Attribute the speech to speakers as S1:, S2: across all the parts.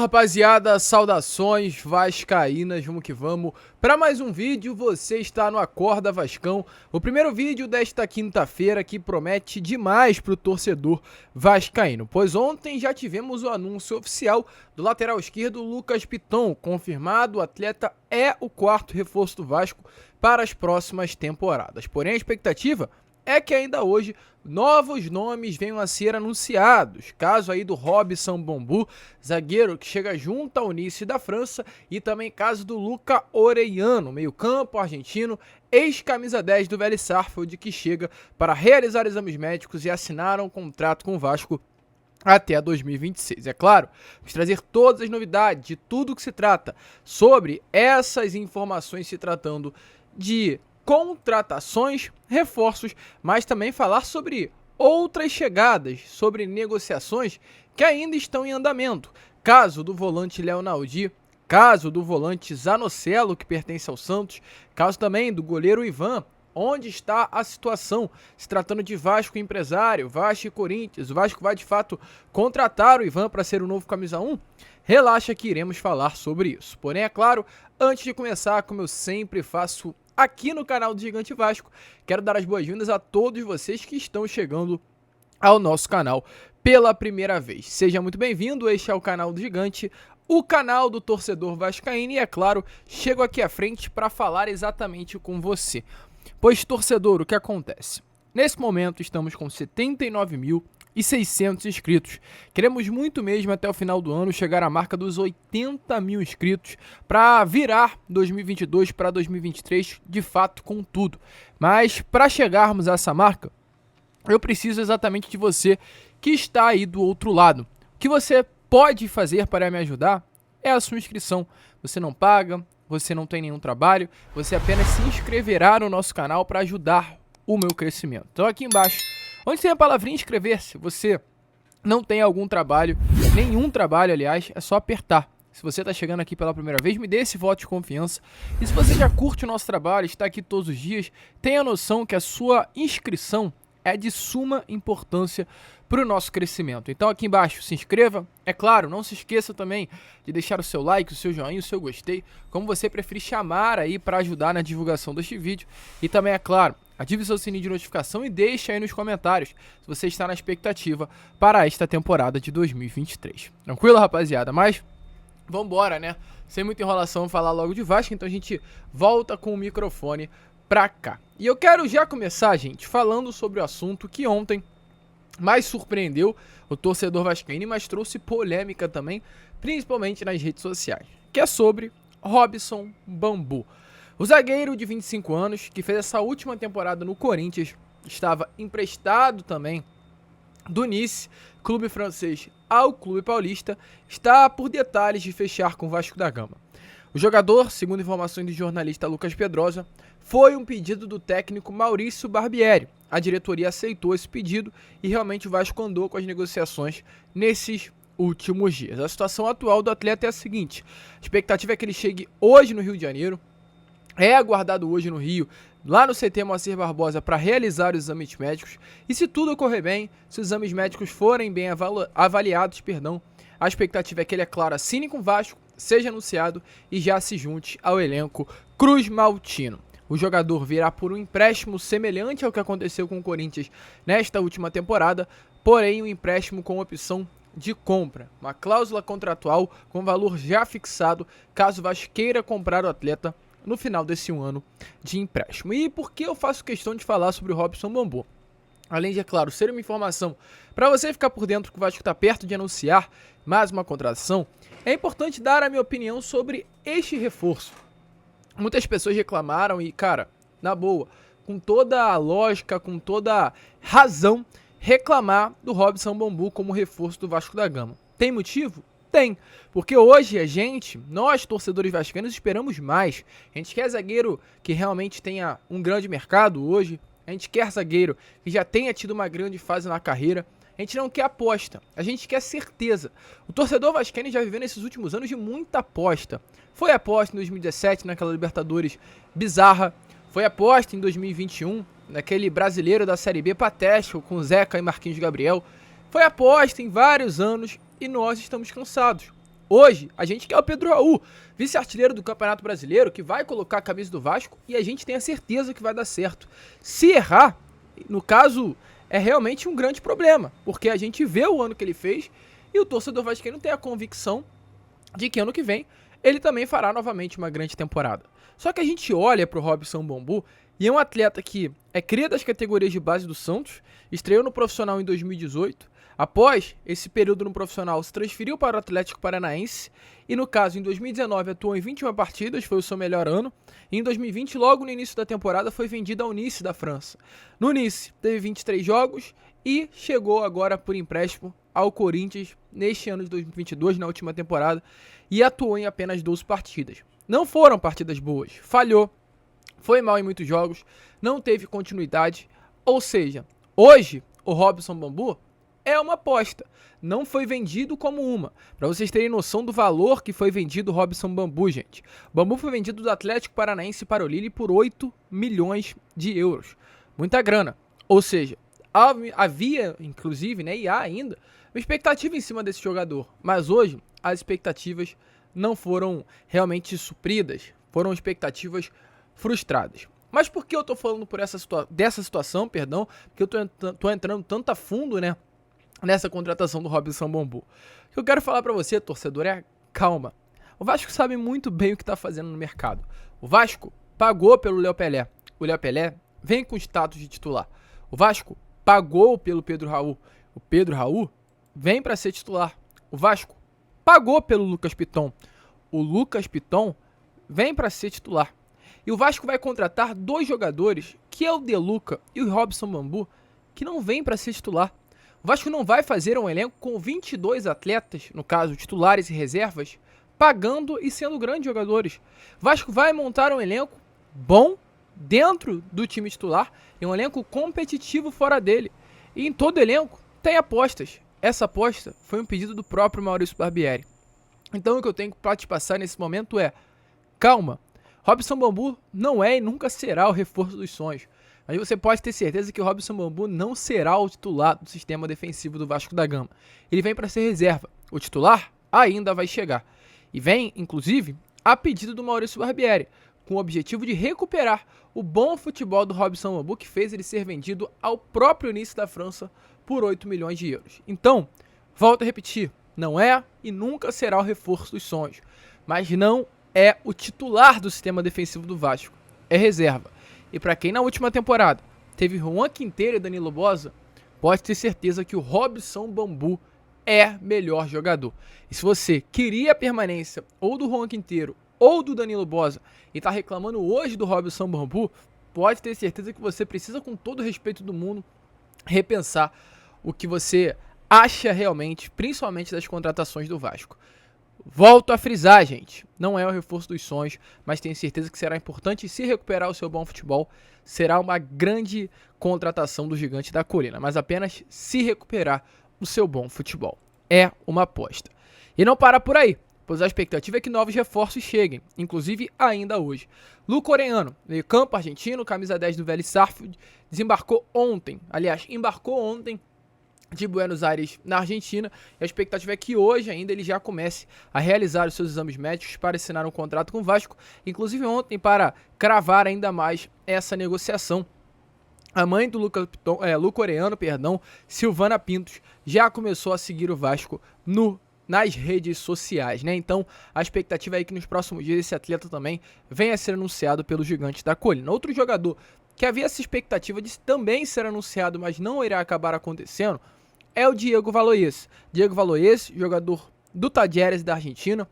S1: Rapaziada, saudações vascaínas, vamos que vamos. Para mais um vídeo, você está no Acorda Vascão, o primeiro vídeo desta quinta-feira que promete demais para o torcedor vascaíno, pois ontem já tivemos o anúncio oficial do lateral esquerdo Lucas Piton, confirmado, o atleta é o quarto reforço do Vasco para as próximas temporadas, porém a expectativa é que ainda hoje novos nomes venham a ser anunciados. Caso aí do Robson Bambu, zagueiro que chega junto ao Nice da França, e também caso do Luca Orellano, meio-campo argentino, ex-camisa 10 do Vélez Sarsfield, que chega para realizar exames médicos e assinar um contrato com o Vasco até 2026. É claro, vamos trazer todas as novidades de tudo que se trata sobre essas informações se tratando de contratações, reforços, mas também falar sobre outras chegadas, sobre negociações que ainda estão em andamento. Caso do volante Léo Naldi, caso do volante Zanocelo, que pertence ao Santos, caso também do goleiro Ivan, onde está a situação, se tratando de Vasco empresário, Vasco e Corinthians, o Vasco vai de fato contratar o Ivan para ser o novo camisa 1? Relaxa que iremos falar sobre isso. Porém, é claro, antes de começar, como eu sempre faço aqui no canal do Gigante Vasco, quero dar as boas-vindas a todos vocês que estão chegando ao nosso canal pela primeira vez. Seja muito bem-vindo, este é o canal do Gigante, o canal do torcedor vascaíno, e é claro, chego aqui à frente para falar exatamente com você. Pois, torcedor, o que acontece? Nesse momento estamos com 79.600 inscritos. Queremos muito mesmo até o final do ano chegar à marca dos 80 mil inscritos para virar 2022 para 2023 de fato com tudo. Mas para chegarmos a essa marca, eu preciso exatamente de você que está aí do outro lado. O que você pode fazer para me ajudar é a sua inscrição. Você não paga, você não tem nenhum trabalho, você apenas se inscreverá no nosso canal para ajudar o meu crescimento. Então aqui embaixo, onde tem a palavrinha inscrever-se, você não tem algum trabalho, nenhum trabalho, aliás, é só apertar. Se você está chegando aqui pela primeira vez, me dê esse voto de confiança. E se você já curte o nosso trabalho, está aqui todos os dias, tenha noção que a sua inscrição é de suma importância para o nosso crescimento. Então aqui embaixo se inscreva, é claro, não se esqueça também de deixar o seu like, o seu joinha, o seu gostei, como você preferir chamar aí para ajudar na divulgação deste vídeo. E também, é claro, ative seu sininho de notificação e deixe aí nos comentários se você está na expectativa para esta temporada de 2023. Tranquilo, rapaziada? Mas vambora, né? Sem muita enrolação, falar logo de Vasco, então a gente volta com o microfone pra cá. E eu quero já começar, gente, falando sobre o assunto que ontem mais surpreendeu o torcedor vascaíno, mas trouxe polêmica também, principalmente nas redes sociais, que é sobre Robson Bambu. O zagueiro de 25 anos, que fez essa última temporada no Corinthians, estava emprestado também do Nice, clube francês, ao clube paulista, está por detalhes de fechar com o Vasco da Gama. O jogador, segundo informações do jornalista Lucas Pedrosa, foi um pedido do técnico Maurício Barbieri. A diretoria aceitou esse pedido e realmente o Vasco andou com as negociações nesses últimos dias. A situação atual do atleta é a seguinte: a expectativa é que ele chegue hoje no Rio de Janeiro, é aguardado hoje no Rio, lá no CT Moacir Barbosa, para realizar os exames médicos, e se tudo ocorrer bem, se os exames médicos forem bem avaliados, a expectativa é que ele, é claro, assine com o Vasco, seja anunciado e já se junte ao elenco Cruz Maltino. O jogador virá por um empréstimo semelhante ao que aconteceu com o Corinthians nesta última temporada, porém um empréstimo com opção de compra, uma cláusula contratual com valor já fixado caso o Vasco queira comprar o atleta no final desse ano de empréstimo. E por que eu faço questão de falar sobre o Robson Bambu? Além de, é claro, ser uma informação para você ficar por dentro que o Vasco está perto de anunciar mais uma contratação, é importante dar a minha opinião sobre este reforço. Muitas pessoas reclamaram e, cara, na boa, com toda a lógica, com toda a razão, reclamar do Robson Bambu como reforço do Vasco da Gama. Tem motivo? Tem, porque hoje nós torcedores vascaínos esperamos mais. A gente quer zagueiro que realmente tenha um grande mercado hoje, a gente quer zagueiro que já tenha tido uma grande fase na carreira, a gente não quer aposta, a gente quer certeza. O torcedor vascaíno já viveu nesses últimos anos de muita aposta. Foi aposta em 2017 naquela Libertadores bizarra, foi aposta em 2021 naquele brasileiro da Série B patético com Zeca e Marquinhos Gabriel, foi aposta em vários anos e nós estamos cansados. Hoje, a gente quer o Pedro Raul, vice-artilheiro do Campeonato Brasileiro, que vai colocar a camisa do Vasco e a gente tem a certeza que vai dar certo. Se errar, no caso, é realmente um grande problema, porque a gente vê o ano que ele fez e o torcedor vascaíno tem a convicção de que ano que vem ele também fará novamente uma grande temporada. Só que a gente olha para o Robson Bambu e é um atleta que é cria das categorias de base do Santos, estreou no profissional em 2018, após esse período no profissional se transferiu para o Atlético Paranaense e no caso em 2019 atuou em 21 partidas, foi o seu melhor ano, e em 2020 logo no início da temporada foi vendido ao Nice da França. No Nice teve 23 jogos e chegou agora por empréstimo ao Corinthians neste ano de 2022, na última temporada, e atuou em apenas 12 partidas. Não foram partidas boas, falhou, foi mal em muitos jogos, não teve continuidade, ou seja, hoje o Robson Bambu é uma aposta, não foi vendido como uma. Para vocês terem noção do valor que foi vendido o Robson Bambu, gente. O Bambu foi vendido do Atlético Paranaense para o Lille por 8 milhões de euros. Muita grana, ou seja, havia inclusive, né, e há ainda, uma expectativa em cima desse jogador, mas hoje as expectativas não foram realmente supridas, foram expectativas frustradas. Mas por que eu tô falando dessa situação, porque eu tô entrando tanto a fundo, né, nessa contratação do Robson Bambu? O que eu quero falar pra você, torcedor, é calma. O Vasco sabe muito bem o que tá fazendo no mercado. O Vasco pagou pelo Léo Pelé. O Léo Pelé vem com status de titular. O Vasco pagou pelo Pedro Raul. O Pedro Raul vem para ser titular. O Vasco pagou pelo Lucas Piton. O Lucas Piton vem para ser titular. E o Vasco vai contratar 2 jogadores, que é o De Luca e o Robson Bambu, que não vêm para ser titular. O Vasco não vai fazer um elenco com 22 atletas, no caso titulares e reservas, pagando e sendo grandes jogadores. O Vasco vai montar um elenco bom dentro do time titular e um elenco competitivo fora dele. E em todo elenco tem apostas. Essa aposta foi um pedido do próprio Maurício Barbieri. Então o que eu tenho para te passar nesse momento é: calma, Robson Bambu não é e nunca será o reforço dos sonhos. Mas você pode ter certeza que o Robson Bambu não será o titular do sistema defensivo do Vasco da Gama. Ele vem para ser reserva. O titular ainda vai chegar. E vem, inclusive, a pedido do Maurício Barbieri, com o objetivo de recuperar o bom futebol do Robson Bambu, que fez ele ser vendido ao próprio Nice da França por 8 milhões de euros. Então, volto a repetir, não é e nunca será o reforço dos sonhos, mas não é o titular do sistema defensivo do Vasco, é reserva. E para quem na última temporada teve Juan Quinteiro e Danilo Boza, pode ter certeza que o Robson Bambu é melhor jogador. E se você queria a permanência ou do Juan Quinteiro ou do Danilo Boza e está reclamando hoje do Robson Bambu, pode ter certeza que você precisa, com todo o respeito do mundo, repensar o que você acha realmente, principalmente das contratações do Vasco. Volto a frisar, gente, não é o reforço dos sonhos, mas tenho certeza que será importante. Se recuperar o seu bom futebol, será uma grande contratação do Gigante da Colina, mas apenas se recuperar o seu bom futebol. É uma aposta. E não para por aí, pois a expectativa é que novos reforços cheguem, inclusive ainda hoje. Luco Orellano, meio campo argentino, camisa 10 do Vélez Sarsfield, embarcou ontem de Buenos Aires, na Argentina, e a expectativa é que hoje ainda ele já comece a realizar os seus exames médicos para assinar um contrato com o Vasco, inclusive ontem para cravar ainda mais essa negociação. A mãe do Luco Orellano, Silvana Pintos, já começou a seguir o Vasco nas redes sociais, né? Então, a expectativa é que nos próximos dias esse atleta também venha a ser anunciado pelo Gigante da Colina. Outro jogador que havia essa expectativa de também ser anunciado, mas não irá acabar acontecendo, é o Diego Valois. Diego Valois, jogador do Talleres da Argentina.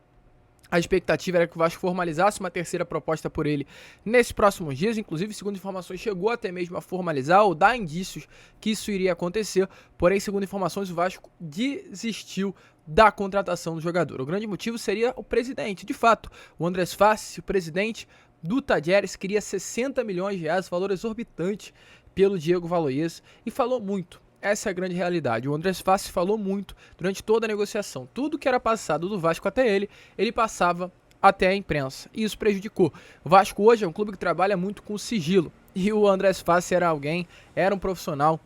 S1: A expectativa era que o Vasco formalizasse uma terceira proposta por ele nesses próximos dias. Inclusive, segundo informações, chegou até mesmo a formalizar ou dar indícios que isso iria acontecer. Porém, segundo informações, o Vasco desistiu da contratação do jogador. O grande motivo seria o presidente. De fato, o Andrés Fassi, o presidente do Talleres, queria 60 milhões de reais, valor exorbitante pelo Diego Valois, e falou muito. Essa é a grande realidade. O Andrés Fassi falou muito durante toda a negociação. Tudo que era passado do Vasco até ele passava até a imprensa. E isso prejudicou. O Vasco hoje é um clube que trabalha muito com sigilo. E o Andrés Fassi era um profissional,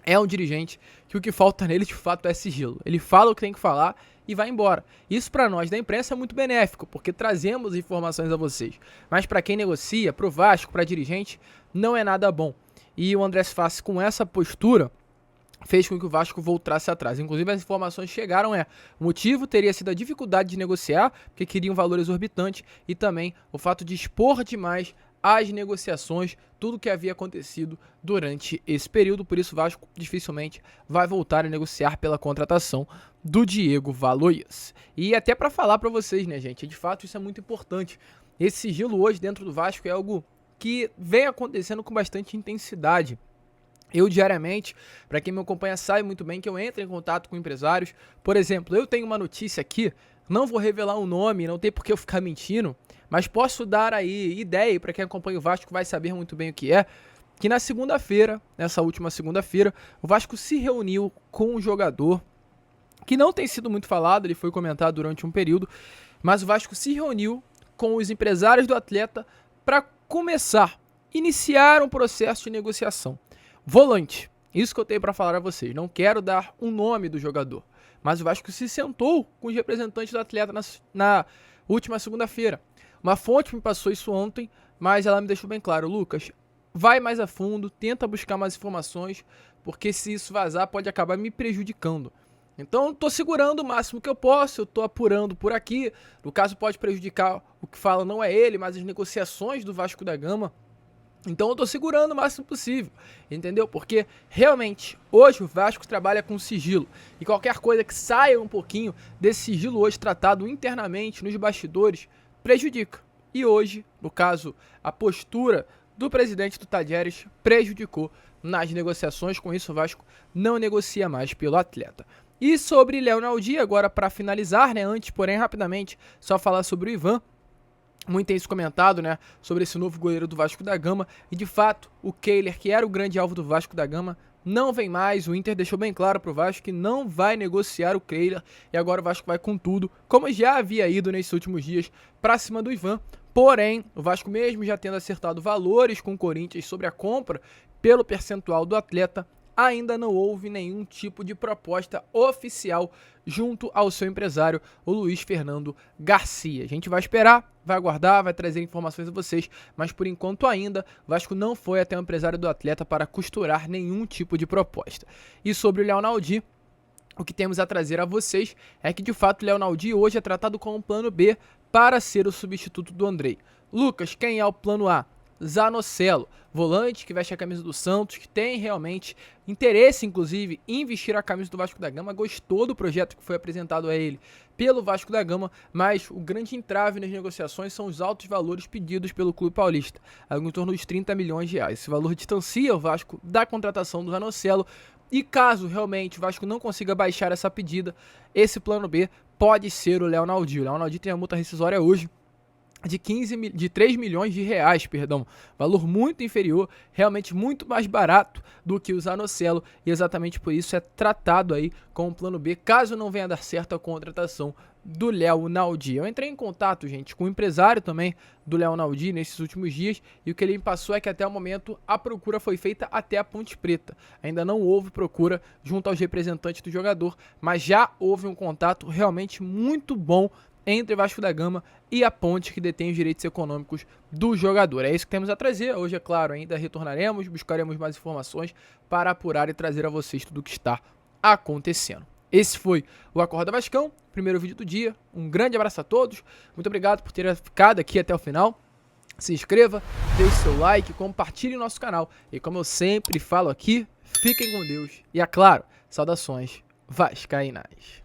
S1: é um dirigente, que o que falta nele de fato é sigilo. Ele fala o que tem que falar e vai embora. Isso para nós da imprensa é muito benéfico, porque trazemos informações a vocês. Mas para quem negocia, para o Vasco, para dirigente, não é nada bom. E o Andrés Fassi, com essa postura, fez com que o Vasco voltasse atrás. Inclusive, as informações chegaram o motivo teria sido a dificuldade de negociar, porque queriam um valor exorbitante, e também o fato de expor demais as negociações, tudo que havia acontecido durante esse período. Por isso, o Vasco dificilmente vai voltar a negociar pela contratação do Diego Valois. E até para falar para vocês, né, gente, de fato isso é muito importante. Esse sigilo hoje dentro do Vasco é algo que vem acontecendo com bastante intensidade. Eu diariamente, para quem me acompanha sabe muito bem que eu entro em contato com empresários. Por exemplo, eu tenho uma notícia aqui, não vou revelar o nome, não tem por que eu ficar mentindo, mas posso dar aí ideia, para quem acompanha o Vasco vai saber muito bem o que é, que na segunda-feira, nessa última segunda-feira, o Vasco se reuniu com um jogador que não tem sido muito falado, ele foi comentado durante um período, mas o Vasco se reuniu com os empresários do atleta para iniciar um processo de negociação. Volante, isso que eu tenho para falar a vocês, não quero dar um nome do jogador, mas o Vasco se sentou com os representantes do atleta na última segunda-feira. Uma fonte me passou isso ontem, mas ela me deixou bem claro: Lucas, vai mais a fundo, tenta buscar mais informações, porque se isso vazar pode acabar me prejudicando. Então eu tô segurando o máximo que eu posso, eu tô apurando por aqui, no caso pode prejudicar, o que fala não é ele, mas as negociações do Vasco da Gama. Então eu tô segurando o máximo possível, entendeu? Porque realmente, hoje o Vasco trabalha com sigilo, e qualquer coisa que saia um pouquinho desse sigilo hoje tratado internamente, nos bastidores, prejudica. E hoje, no caso, a postura do presidente do Tadieres prejudicou nas negociações, com isso o Vasco não negocia mais pelo atleta. E sobre Léo Naldi, agora para finalizar, né, antes, porém, rapidamente, só falar sobre o Ivan. Muito tem se comentado, né, sobre esse novo goleiro do Vasco da Gama, e de fato, o Kehler, que era o grande alvo do Vasco da Gama, não vem mais. O Inter deixou bem claro pro Vasco que não vai negociar o Kehler, e agora o Vasco vai com tudo, como já havia ido nesses últimos dias, pra cima do Ivan. Porém, o Vasco, mesmo já tendo acertado valores com o Corinthians sobre a compra pelo percentual do atleta, ainda não houve nenhum tipo de proposta oficial junto ao seu empresário, o Luiz Fernando Garcia. A gente vai esperar, vai aguardar, vai trazer informações a vocês, mas por enquanto ainda, o Vasco não foi até o empresário do atleta para costurar nenhum tipo de proposta. E sobre o Léo Naldi, o que temos a trazer a vocês é que de fato o Léo Naldi hoje é tratado como um plano B para ser o substituto do Andrei. Lucas, quem é o plano A? Zanocelo, volante que veste a camisa do Santos, que tem realmente interesse, inclusive, em vestir a camisa do Vasco da Gama, gostou do projeto que foi apresentado a ele pelo Vasco da Gama, mas o grande entrave nas negociações são os altos valores pedidos pelo clube paulista, algo em torno dos 30 milhões de reais. Esse valor distancia o Vasco da contratação do Zanocelo, e caso realmente o Vasco não consiga baixar essa pedida, esse plano B pode ser o Léo Naldi. O Léo Naldi tem a multa rescisória hoje de 3 milhões de reais, valor muito inferior, realmente muito mais barato do que o Zanocelo, e exatamente por isso é tratado aí com o plano B, caso não venha a dar certo a contratação do Léo Naldi. Eu entrei em contato, gente, com o empresário também do Léo Naldi nesses últimos dias, e o que ele me passou é que até o momento a procura foi feita até a Ponte Preta. Ainda não houve procura junto aos representantes do jogador, mas já houve um contato realmente muito bom entre Vasco da Gama e a Ponte, que detém os direitos econômicos do jogador. É isso que temos a trazer. Hoje, é claro, ainda retornaremos, buscaremos mais informações para apurar e trazer a vocês tudo o que está acontecendo. Esse foi o Acorda Vascão, primeiro vídeo do dia. Um grande abraço a todos. Muito obrigado por ter ficado aqui até o final. Se inscreva, deixe seu like, compartilhe o nosso canal. E como eu sempre falo aqui, fiquem com Deus. E, é claro, saudações vascaínas.